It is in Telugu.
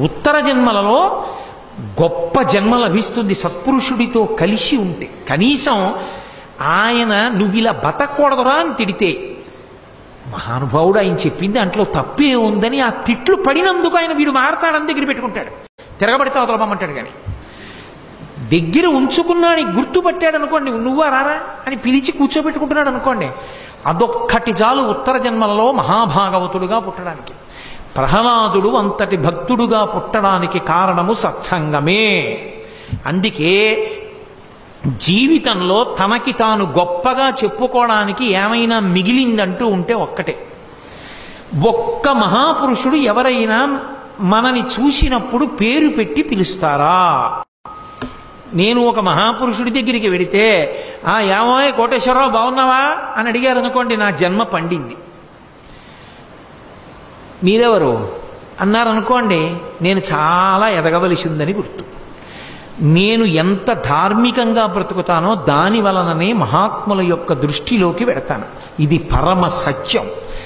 ఉత్తర జన్మలలో గొప్ప జన్మ లభిస్తుంది సత్పురుషుడితో కలిసి ఉంటే. కనీసం ఆయన నువ్వు ఇలా బతకూడదురా అని తిడితే, మహానుభావుడు ఆయన చెప్పింది దాంట్లో తప్పే ఉందని ఆ తిట్లు పడినందుకు ఆయన వీడు మారతాడని దగ్గర పెట్టుకుంటాడు, తిరగబడితే అవతల పంపంటాడు. కానీ దగ్గర ఉంచుకున్నాడు, గుర్తుపట్టాడు అనుకోండి, నువ్వా రారా అని పిలిచి కూర్చోబెట్టుకుంటున్నాడు అనుకోండి, అదొక్కటి చాలు ఉత్తర జన్మలలో మహాభాగవతుడుగా పుట్టడానికి. ప్రహ్లాదుడు అంతటి భక్తుడుగా పుట్టడానికి కారణము సత్సంగమే. అందుకే జీవితంలో తనకి తాను గొప్పగా చెప్పుకోవడానికి ఏమైనా మిగిలిందంటూ ఉంటే ఒక్కటే, ఒక్క మహాపురుషుడు ఎవరైనా మనని చూసినప్పుడు పేరు పెట్టి పిలుస్తారా? నేను ఒక మహాపురుషుడి దగ్గరికి వెడితే, ఏమో కోటేశ్వరరావు బాగున్నావా అని అడిగారు అనుకోండి, నా జన్మ పండింది. మీరెవరు అన్నారనుకోండి, నేను చాలా ఎదగవలసి ఉందని గుర్తు. నేను ఎంత ధార్మికంగా బ్రతుకుతానో దాని వలననే మహాత్ముల యొక్క దృష్టిలోకి వెడతాను. ఇది పరమ సత్యం.